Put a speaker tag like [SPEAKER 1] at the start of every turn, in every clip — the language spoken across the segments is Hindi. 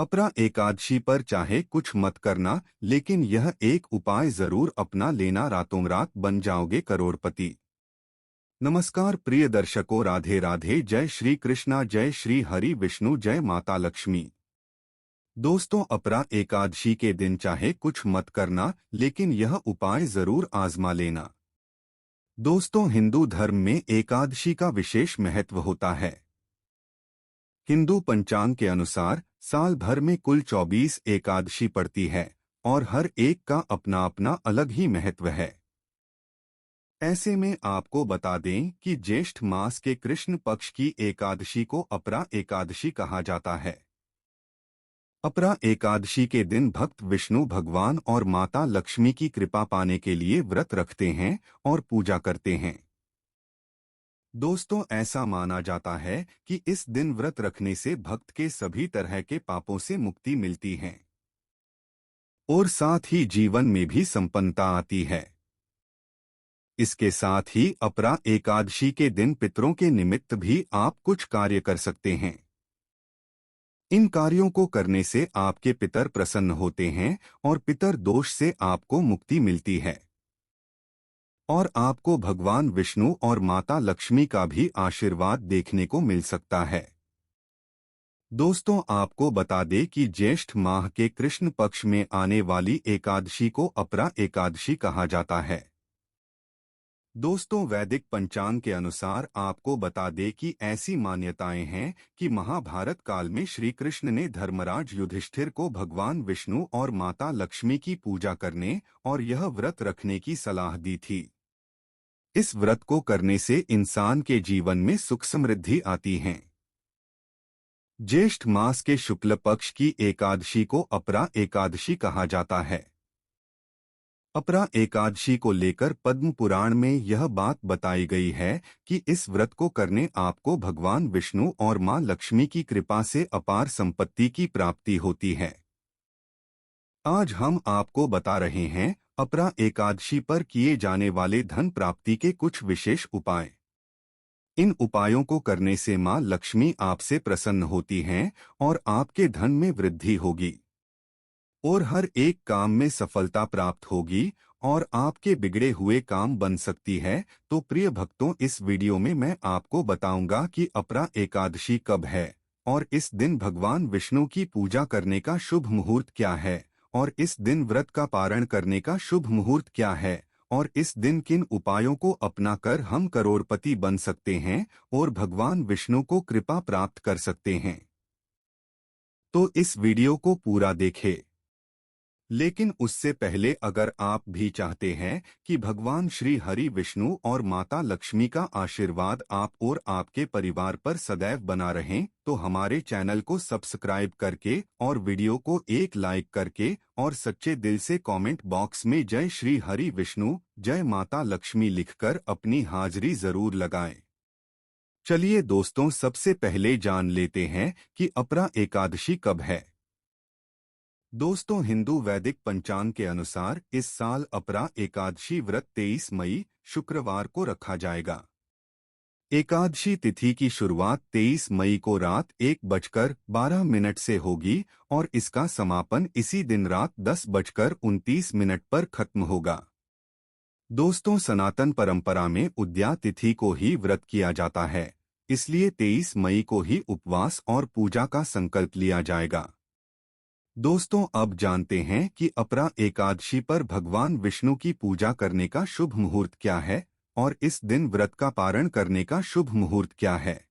[SPEAKER 1] अपरा एकादशी पर चाहे कुछ मत करना, लेकिन यह एक उपाय जरूर अपना लेना, रातों रात बन जाओगे करोड़पति। नमस्कार प्रिय दर्शकों, राधे राधे, जय श्री कृष्णा, जय श्री हरि विष्णु, जय माता लक्ष्मी। दोस्तों, अपरा एकादशी के दिन चाहे कुछ मत करना, लेकिन यह उपाय जरूर आजमा लेना। दोस्तों, हिंदू धर्म में एकादशी का विशेष महत्व होता है। हिंदू पंचांग के अनुसार साल भर में कुल 24 एकादशी पड़ती है और हर एक का अपना अपना अलग ही महत्व है। ऐसे में आपको बता दें कि ज्येष्ठ मास के कृष्ण पक्ष की एकादशी को अपरा एकादशी कहा जाता है। अपरा एकादशी के दिन भक्त विष्णु भगवान और माता लक्ष्मी की कृपा पाने के लिए व्रत रखते हैं और पूजा करते हैं। दोस्तों, ऐसा माना जाता है कि इस दिन व्रत रखने से भक्त के सभी तरह के पापों से मुक्ति मिलती है और साथ ही जीवन में भी संपन्नता आती है। इसके साथ ही अपरा एकादशी के दिन पितरों के निमित्त भी आप कुछ कार्य कर सकते हैं। इन कार्यों को करने से आपके पितर प्रसन्न होते हैं और पितर दोष से आपको मुक्ति मिलती है और आपको भगवान विष्णु और माता लक्ष्मी का भी आशीर्वाद देखने को मिल सकता है। दोस्तों, आपको बता दें कि ज्येष्ठ माह के कृष्ण पक्ष में आने वाली एकादशी को अपरा एकादशी कहा जाता है। दोस्तों, वैदिक पंचांग के अनुसार आपको बता दें कि ऐसी मान्यताएं हैं कि महाभारत काल में श्री कृष्ण ने धर्मराज युधिष्ठिर को भगवान विष्णु और माता लक्ष्मी की पूजा करने और यह व्रत रखने की सलाह दी थी। इस व्रत को करने से इंसान के जीवन में सुख समृद्धि आती है। ज्येष्ठ मास के शुक्ल पक्ष की एकादशी को अपरा एकादशी कहा जाता है। अपरा एकादशी को लेकर पद्म पुराण में यह बात बताई गई है कि इस व्रत को करने आपको भगवान विष्णु और मां लक्ष्मी की कृपा से अपार संपत्ति की प्राप्ति होती है। आज हम आपको बता रहे हैं अपरा एकादशी पर किए जाने वाले धन प्राप्ति के कुछ विशेष उपाय। इन उपायों को करने से मां लक्ष्मी आपसे प्रसन्न होती हैं और आपके धन में वृद्धि होगी और हर एक काम में सफलता प्राप्त होगी और आपके बिगड़े हुए काम बन सकती है। तो प्रिय भक्तों, इस वीडियो में मैं आपको बताऊंगा कि अपरा एकादशी कब है और इस दिन भगवान विष्णु की पूजा करने का शुभ मुहूर्त क्या है और इस दिन व्रत का पारण करने का शुभ मुहूर्त क्या है और इस दिन किन उपायों को अपनाकर हम करोड़पति बन सकते हैं और भगवान विष्णु को कृपा प्राप्त कर सकते हैं। तो इस वीडियो को पूरा देखें। लेकिन उससे पहले अगर आप भी चाहते हैं कि भगवान श्री हरि विष्णु और माता लक्ष्मी का आशीर्वाद आप और आपके परिवार पर सदैव बना रहें, तो हमारे चैनल को सब्सक्राइब करके और वीडियो को एक लाइक करके और सच्चे दिल से कमेंट बॉक्स में जय श्री हरि विष्णु, जय माता लक्ष्मी लिखकर अपनी हाजिरी जरूर लगाएं। चलिए दोस्तों, सबसे पहले जान लेते हैं कि अपरा एकादशी कब है। दोस्तों, हिंदू वैदिक पंचांग के अनुसार इस साल अपरा एकादशी व्रत 23 मई शुक्रवार को रखा जाएगा। एकादशी तिथि की शुरुआत 23 मई को रात 1:12 से होगी और इसका समापन इसी दिन रात 10:29 पर खत्म होगा। दोस्तों, सनातन परंपरा में उद्या तिथि को ही व्रत किया जाता है, इसलिए 23 मई को ही उपवास और पूजा का संकल्प लिया जाएगा। दोस्तों, अब जानते हैं कि अपरा एकादशी पर भगवान विष्णु की पूजा करने का शुभ मुहूर्त क्या है और इस दिन व्रत का पारण करने का शुभ मुहूर्त क्या है।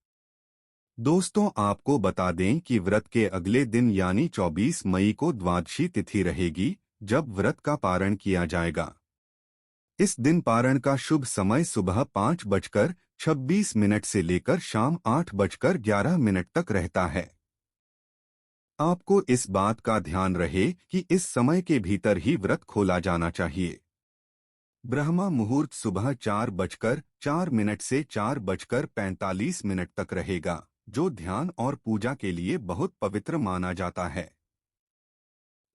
[SPEAKER 1] दोस्तों, आपको बता दें कि व्रत के अगले दिन यानी 24 मई को द्वादशी तिथि रहेगी, जब व्रत का पारण किया जाएगा। इस दिन पारण का शुभ समय सुबह 5:26 से लेकर शाम 8:11 तक रहता है। आपको इस बात का ध्यान रहे कि इस समय के भीतर ही व्रत खोला जाना चाहिए। ब्रह्मा मुहूर्त सुबह 4:04 से 4:45 तक रहेगा, जो ध्यान और पूजा के लिए बहुत पवित्र माना जाता है।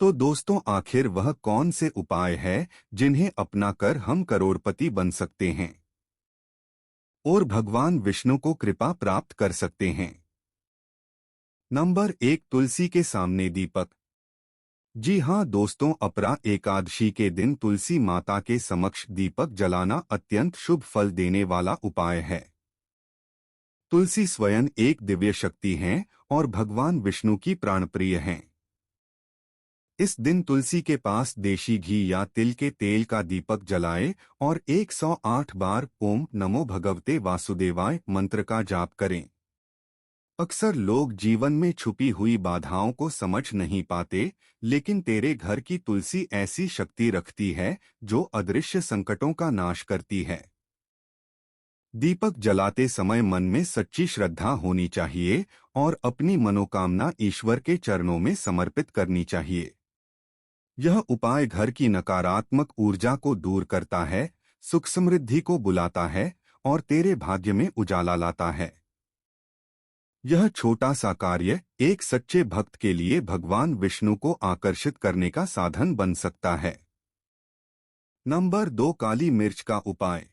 [SPEAKER 1] तो दोस्तों, आखिर वह कौन से उपाय है जिन्हें अपनाकर हम करोड़पति बन सकते हैं और भगवान विष्णु को कृपा प्राप्त कर सकते हैं। नंबर 1, तुलसी के सामने दीपक। जी हाँ दोस्तों, अपरा एकादशी के दिन तुलसी माता के समक्ष दीपक जलाना अत्यंत शुभ फल देने वाला उपाय है। तुलसी स्वयं एक दिव्य शक्ति हैं और भगवान विष्णु की प्राणप्रिय हैं। इस दिन तुलसी के पास देशी घी या तिल के तेल का दीपक जलाएं और 108 बार ओम नमो भगवते वासुदेवाय मंत्र का जाप करें। अक्सर लोग जीवन में छुपी हुई बाधाओं को समझ नहीं पाते, लेकिन तेरे घर की तुलसी ऐसी शक्ति रखती है जो अदृश्य संकटों का नाश करती है। दीपक जलाते समय मन में सच्ची श्रद्धा होनी चाहिए और अपनी मनोकामना ईश्वर के चरणों में समर्पित करनी चाहिए। यह उपाय घर की नकारात्मक ऊर्जा को दूर करता है, सुख समृद्धि को बुलाता है और तेरे भाग्य में उजाला लाता है। यह छोटा सा कार्य एक सच्चे भक्त के लिए भगवान विष्णु को आकर्षित करने का साधन बन सकता है। नंबर 2, काली मिर्च का उपाय।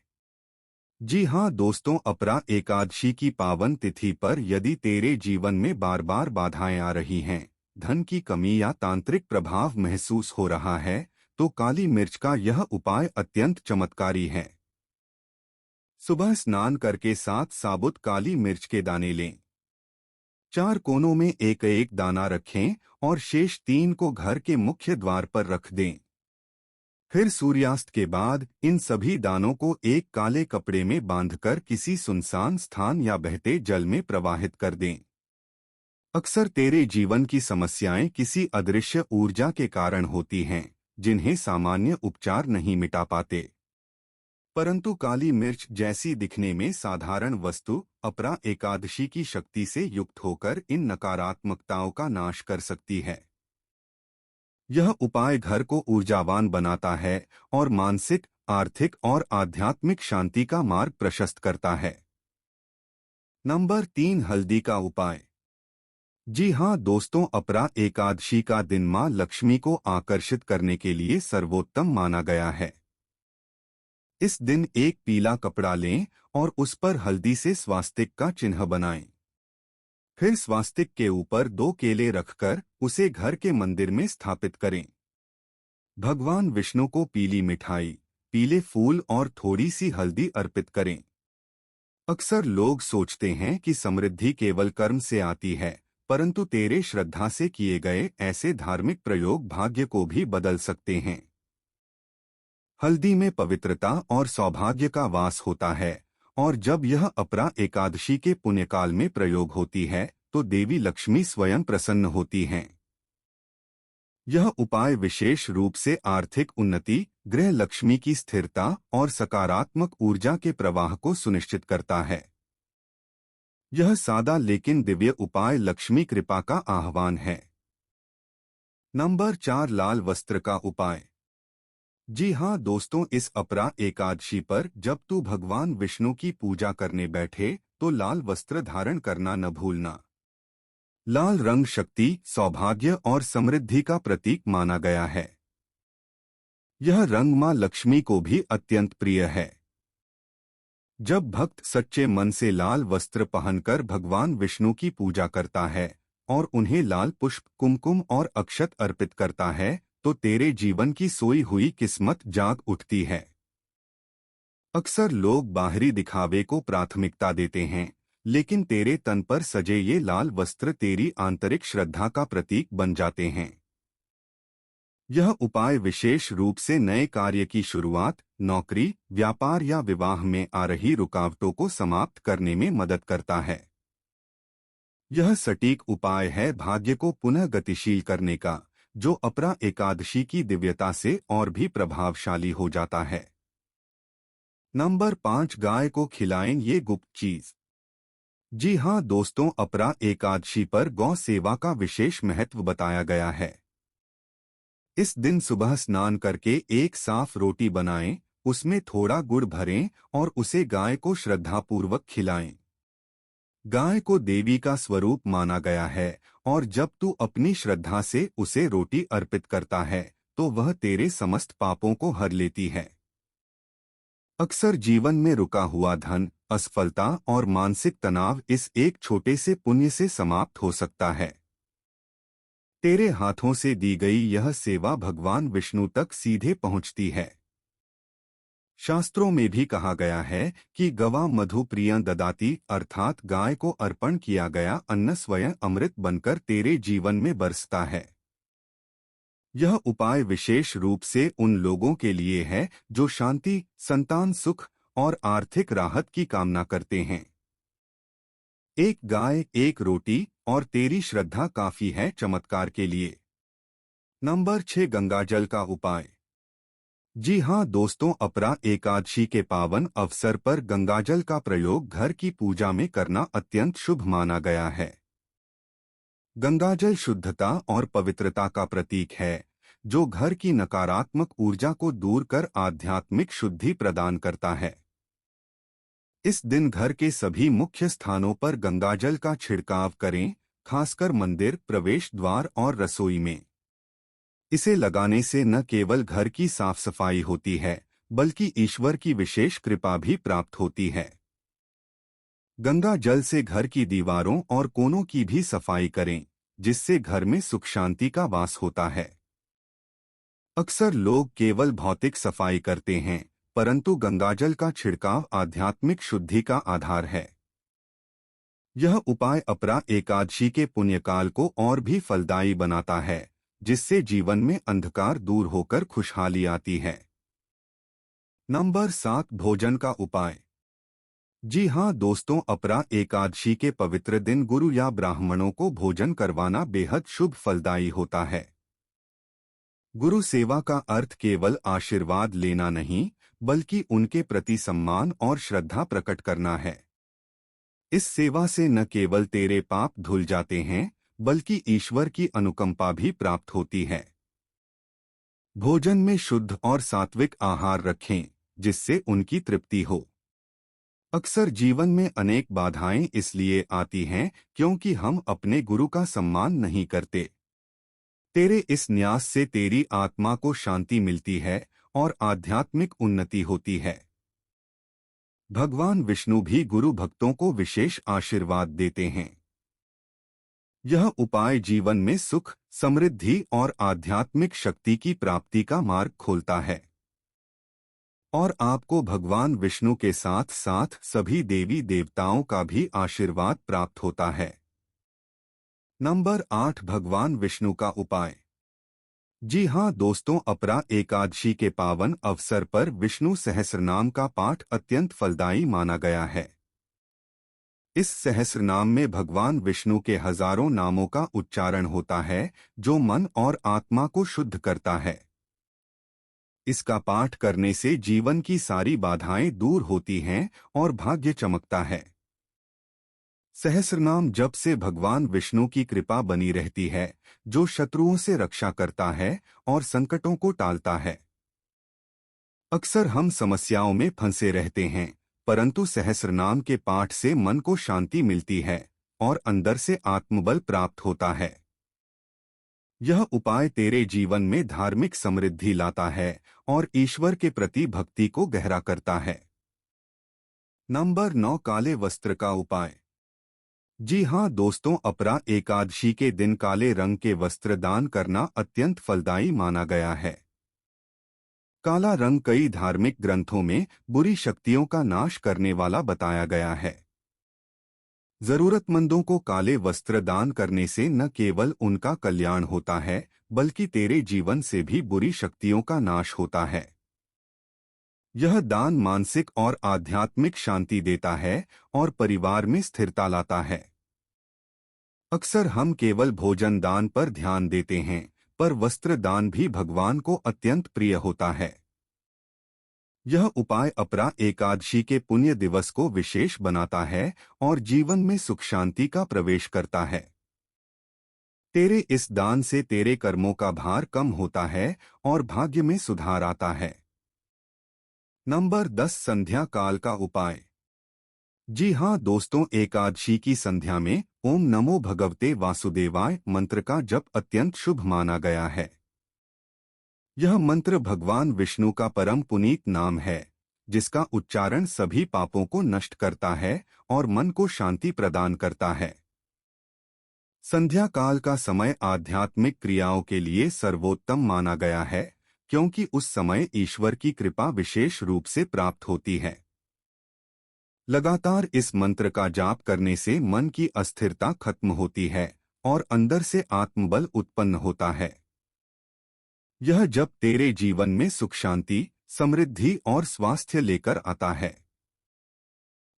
[SPEAKER 1] जी हाँ दोस्तों, अपरा एकादशी की पावन तिथि पर यदि तेरे जीवन में बार बार बाधाएं आ रही हैं, धन की कमी या तांत्रिक प्रभाव महसूस हो रहा है, तो काली मिर्च का यह उपाय अत्यंत चमत्कारी है। सुबह स्नान करके 7 साबुत काली मिर्च के दाने लें। 4 कोनों में एक एक दाना रखें और शेष 3 को घर के मुख्य द्वार पर रख दें। फिर सूर्यास्त के बाद इन सभी दानों को एक काले कपड़े में बांधकर किसी सुनसान स्थान या बहते जल में प्रवाहित कर दें। अक्सर तेरे जीवन की समस्याएं किसी अदृश्य ऊर्जा के कारण होती हैं, जिन्हें सामान्य उपचार नहीं मिटा पाते। परंतु काली मिर्च जैसी दिखने में साधारण वस्तु अपरा एकादशी की शक्ति से युक्त होकर इन नकारात्मकताओं का नाश कर सकती है। यह उपाय घर को ऊर्जावान बनाता है और मानसिक, आर्थिक और आध्यात्मिक शांति का मार्ग प्रशस्त करता है। नंबर 3, हल्दी का उपाय। जी हाँ दोस्तों, अपरा एकादशी का दिन मां लक्ष्मी को आकर्षित करने के लिए सर्वोत्तम माना गया है। इस दिन एक पीला कपड़ा लें और उस पर हल्दी से स्वास्तिक का चिन्ह बनाएं। फिर स्वास्तिक के ऊपर 2 केले रखकर उसे घर के मंदिर में स्थापित करें। भगवान विष्णु को पीली मिठाई, पीले फूल और थोड़ी सी हल्दी अर्पित करें। अक्सर लोग सोचते हैं कि समृद्धि केवल कर्म से आती है, परंतु तेरे श्रद्धा से किए गए ऐसे धार्मिक प्रयोग भाग्य को भी बदल सकते हैं। हल्दी में पवित्रता और सौभाग्य का वास होता है और जब यह अपरा एकादशी के पुण्यकाल में प्रयोग होती है तो देवी लक्ष्मी स्वयं प्रसन्न होती हैं। यह उपाय विशेष रूप से आर्थिक उन्नति, गृह लक्ष्मी की स्थिरता और सकारात्मक ऊर्जा के प्रवाह को सुनिश्चित करता है। यह सादा लेकिन दिव्य उपाय लक्ष्मी कृपा का आह्वान है। नंबर 4, लाल वस्त्र का उपाय। जी हाँ दोस्तों, इस अपरा एकादशी पर जब तू भगवान विष्णु की पूजा करने बैठे तो लाल वस्त्र धारण करना न भूलना। लाल रंग शक्ति, सौभाग्य और समृद्धि का प्रतीक माना गया है। यह रंग मां लक्ष्मी को भी अत्यंत प्रिय है। जब भक्त सच्चे मन से लाल वस्त्र पहनकर भगवान विष्णु की पूजा करता है और उन्हें लाल पुष्प, कुमकुम और अक्षत अर्पित करता है, तो तेरे जीवन की सोई हुई किस्मत जाग उठती है। अक्सर लोग बाहरी दिखावे को प्राथमिकता देते हैं, लेकिन तेरे तन पर सजे ये लाल वस्त्र तेरी आंतरिक श्रद्धा का प्रतीक बन जाते हैं। यह उपाय विशेष रूप से नए कार्य की शुरुआत, नौकरी, व्यापार या विवाह में आ रही रुकावटों को समाप्त करने में मदद करता है। यह सटीक उपाय है भाग्य को पुनः गतिशील करने का, जो अपरा एकादशी की दिव्यता से और भी प्रभावशाली हो जाता है। नंबर 5, गाय को खिलाएं ये गुप्त चीज। जी हाँ दोस्तों, अपरा एकादशी पर गौ सेवा का विशेष महत्व बताया गया है। इस दिन सुबह स्नान करके एक साफ रोटी बनाएं, उसमें थोड़ा गुड़ भरें और उसे गाय को श्रद्धापूर्वक खिलाएं। गाय को देवी का स्वरूप माना गया है और जब तू अपनी श्रद्धा से उसे रोटी अर्पित करता है तो वह तेरे समस्त पापों को हर लेती है। अक्सर जीवन में रुका हुआ धन, असफलता और मानसिक तनाव इस एक छोटे से पुण्य से समाप्त हो सकता है। तेरे हाथों से दी गई यह सेवा भगवान विष्णु तक सीधे पहुंचती है। शास्त्रों में भी कहा गया है कि गवा मधु प्रियं ददाति, अर्थात गाय को अर्पण किया गया अन्न स्वयं अमृत बनकर तेरे जीवन में बरसता है। यह उपाय विशेष रूप से उन लोगों के लिए है जो शांति, संतान सुख और आर्थिक राहत की कामना करते हैं। एक गाय, एक रोटी और तेरी श्रद्धा काफी है चमत्कार के लिए। नंबर 6, गंगाजल का उपाय। जी हाँ दोस्तों, अपरा एकादशी के पावन अवसर पर गंगाजल का प्रयोग घर की पूजा में करना अत्यंत शुभ माना गया है। गंगाजल शुद्धता और पवित्रता का प्रतीक है, जो घर की नकारात्मक ऊर्जा को दूर कर आध्यात्मिक शुद्धि प्रदान करता है। इस दिन घर के सभी मुख्य स्थानों पर गंगाजल का छिड़काव करें, खासकर मंदिर, प्रवेश द्वार और रसोई में। इसे लगाने से न केवल घर की साफ सफाई होती है, बल्कि ईश्वर की विशेष कृपा भी प्राप्त होती है। गंगा जल से घर की दीवारों और कोनों की भी सफाई करें, जिससे घर में सुख शांति का वास होता है। अक्सर लोग केवल भौतिक सफाई करते हैं, परंतु गंगाजल का छिड़काव आध्यात्मिक शुद्धि का आधार है। यह उपाय अपरा एकादशी के पुण्यकाल को और भी फलदायी बनाता है, जिससे जीवन में अंधकार दूर होकर खुशहाली आती है। नंबर 7, भोजन का उपाय। जी हाँ दोस्तों, अपरा एकादशी के पवित्र दिन गुरु या ब्राह्मणों को भोजन करवाना बेहद शुभ फलदायी होता है। गुरु सेवा का अर्थ केवल आशीर्वाद लेना नहीं, बल्कि उनके प्रति सम्मान और श्रद्धा प्रकट करना है। इस सेवा से न केवल तेरे पाप धुल जाते हैं, बल्कि ईश्वर की अनुकंपा भी प्राप्त होती है। भोजन में शुद्ध और सात्विक आहार रखें, जिससे उनकी तृप्ति हो। अक्सर जीवन में अनेक बाधाएं इसलिए आती हैं क्योंकि हम अपने गुरु का सम्मान नहीं करते। तेरे इस न्यास से तेरी आत्मा को शांति मिलती है और आध्यात्मिक उन्नति होती है। भगवान विष्णु भी गुरु भक्तों को विशेष आशीर्वाद देते हैं। यह उपाय जीवन में सुख, समृद्धि और आध्यात्मिक शक्ति की प्राप्ति का मार्ग खोलता है और आपको भगवान विष्णु के साथ साथ सभी देवी देवताओं का भी आशीर्वाद प्राप्त होता है। नंबर 8, भगवान विष्णु का उपाय। जी हाँ दोस्तों, अपरा एकादशी के पावन अवसर पर विष्णु सहस्रनाम का पाठ अत्यंत फलदायी माना गया है। इस सहस्रनाम में भगवान विष्णु के हजारों नामों का उच्चारण होता है, जो मन और आत्मा को शुद्ध करता है। इसका पाठ करने से जीवन की सारी बाधाएं दूर होती हैं और भाग्य चमकता है। सहस्रनाम जप से भगवान विष्णु की कृपा बनी रहती है, जो शत्रुओं से रक्षा करता है और संकटों को टालता है। अक्सर हम समस्याओं में फंसे रहते हैं, परंतु सहस्रनाम के पाठ से मन को शांति मिलती है और अंदर से आत्मबल प्राप्त होता है। यह उपाय तेरे जीवन में धार्मिक समृद्धि लाता है और ईश्वर के प्रति भक्ति को गहरा करता है। नंबर 9, काले वस्त्र का उपाय। जी हाँ दोस्तों, अपरा एकादशी के दिन काले रंग के वस्त्र दान करना अत्यंत फलदायी माना गया है। काला रंग कई धार्मिक ग्रंथों में बुरी शक्तियों का नाश करने वाला बताया गया है। जरूरतमंदों को काले वस्त्र दान करने से न केवल उनका कल्याण होता है, बल्कि तेरे जीवन से भी बुरी शक्तियों का नाश होता है। यह दान मानसिक और आध्यात्मिक शांति देता है और परिवार में स्थिरता लाता है। अक्सर हम केवल भोजन दान पर ध्यान देते हैं, पर वस्त्र दान भी भगवान को अत्यंत प्रिय होता है। यह उपाय अपरा एकादशी के पुण्य दिवस को विशेष बनाता है और जीवन में सुख शांति का प्रवेश करता है। तेरे इस दान से तेरे कर्मों का भार कम होता है और भाग्य में सुधार आता है। नंबर 10, संध्या काल का उपाय। जी हाँ दोस्तों, एकादशी की संध्या में ओम नमो भगवते वासुदेवाय मंत्र का जप अत्यंत शुभ माना गया है। यह मंत्र भगवान विष्णु का परम पुनीत नाम है, जिसका उच्चारण सभी पापों को नष्ट करता है और मन को शांति प्रदान करता है। संध्या काल का समय आध्यात्मिक क्रियाओं के लिए सर्वोत्तम माना गया है, क्योंकि उस समय ईश्वर की कृपा विशेष रूप से प्राप्त होती है। लगातार इस मंत्र का जाप करने से मन की अस्थिरता खत्म होती है और अंदर से आत्मबल उत्पन्न होता है। यह जप तेरे जीवन में सुख, शांति, समृद्धि और स्वास्थ्य लेकर आता है।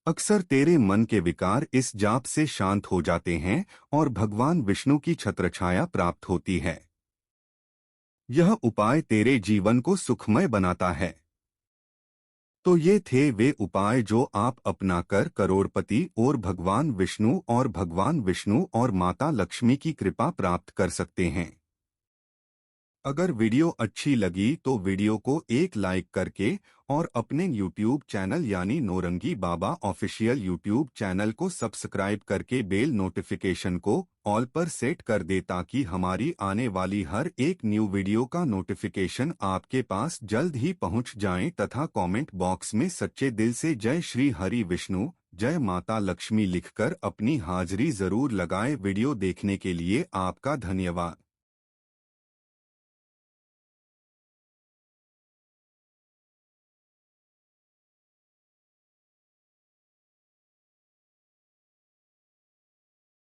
[SPEAKER 1] अक्सर तेरे मन के विकार इस जाप से शांत हो जाते हैं और भगवान विष्णु की छत्रछाया प्राप्त होती है। यह उपाय तेरे जीवन को सुखमय बनाता है। तो ये थे वे उपाय जो आप अपनाकर करोड़पति और भगवान विष्णु और माता लक्ष्मी की कृपा प्राप्त कर सकते हैं। अगर वीडियो अच्छी लगी तो वीडियो को एक लाइक करके और अपने YouTube चैनल यानी नौरंगी बाबा ऑफिशियल YouTube चैनल को सब्सक्राइब करके बेल नोटिफिकेशन को ऑल पर सेट कर दे, ताकि हमारी आने वाली हर एक न्यू वीडियो का नोटिफिकेशन आपके पास जल्द ही पहुंच जाए। तथा कमेंट बॉक्स में सच्चे दिल से जय श्री हरि विष्णु, जय माता लक्ष्मी लिखकर अपनी हाजिरी जरूर लगाएं। वीडियो देखने के लिए आपका धन्यवाद।